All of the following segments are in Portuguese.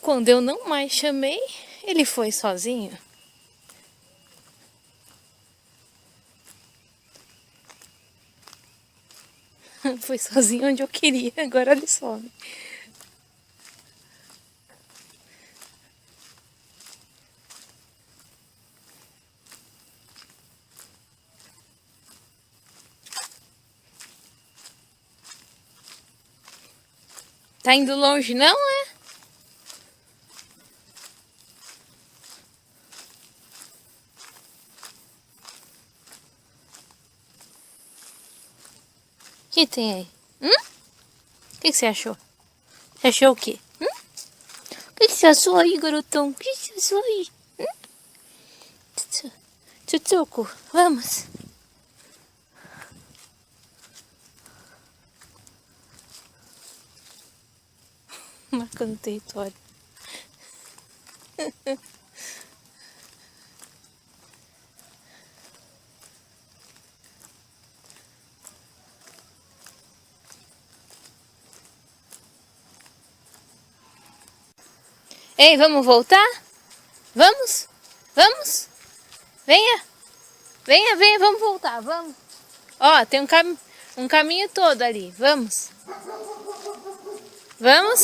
quando eu não mais chamei, ele foi sozinho. Foi sozinho onde eu queria, agora ele some. Tá indo longe não, é? O que tem aí? O que você achou? Você achou o quê? O que você achou aí, garotão? O que você achou aí? Tchutchuco, vamos. Marcando território. Ei, vamos voltar? Vamos? Vamos? Venha. Venha, venha, vamos voltar, vamos. Ó, tem um caminho todo ali, vamos. Vamos?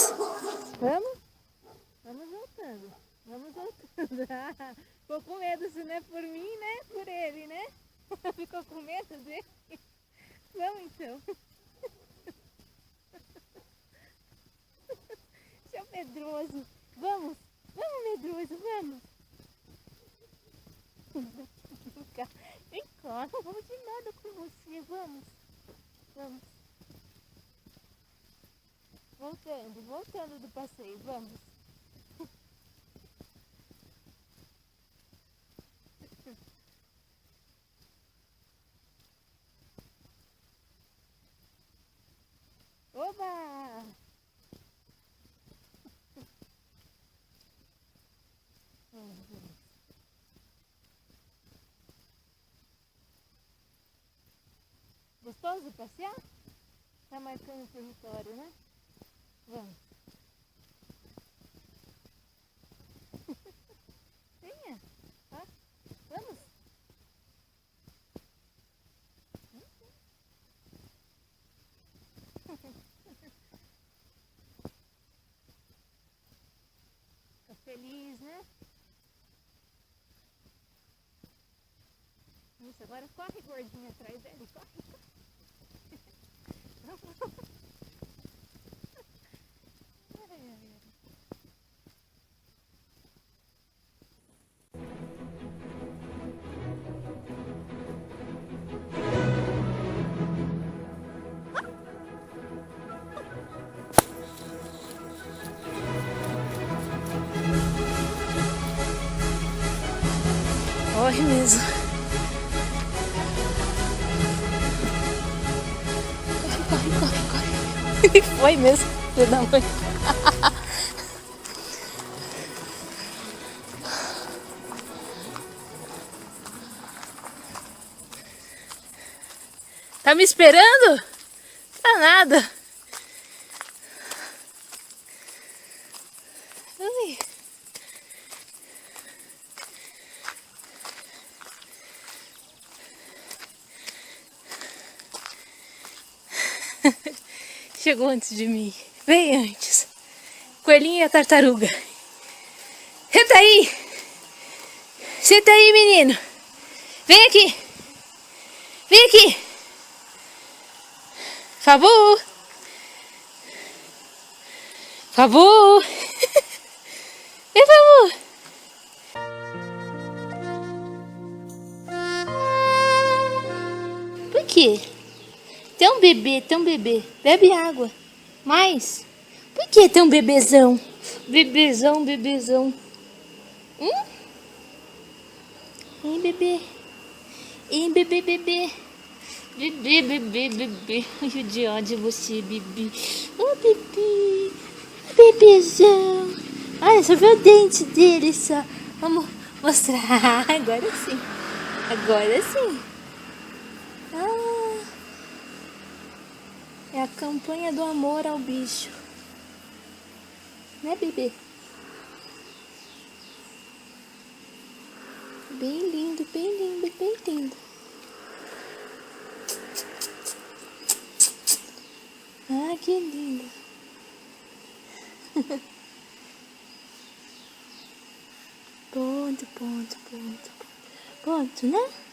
Vamos? Vamos voltando. Vamos voltando. Ficou com medo, se não é por mim, né? Por ele, né? Ficou com medo dele? Vamos então. Seu medroso. Vamos. Vamos, medroso, vamos. Vem cá, não vamos de nada com você, vamos. Vamos. Voltando do passeio, vamos. Oba! Gostoso passear? Tá marcando o território, né? Vamos. Venha. Tá? Vamos. Tá feliz, né? Isso, agora corre, gordinho, atrás dele. Corre, corre. Corre mesmo. Corre. Ele foi mesmo, filho da mãe. Tá me esperando? Tá nada. Ai. Chegou antes de mim. Vem antes. Coelhinho e a tartaruga. Senta aí. Senta aí, menino. Vem aqui. Vem aqui. Fabu. Fabu. Vem, Fabu. Por quê? Tem um bebê. Bebe água. Mais. Por que tem um bebezão? Bebezão. Hein, bebê? Hein, bebê? Bebê. Ai, eu de ódio você, bebê. Oh, bebê. Bebezão. Olha, só vê o dente dele só. Vamos mostrar. Agora sim. É a campanha do amor ao bicho. Né, bebê? Bem lindo, bem lindo, bem lindo. Ah, que lindo. Ponto, ponto, ponto, ponto, né?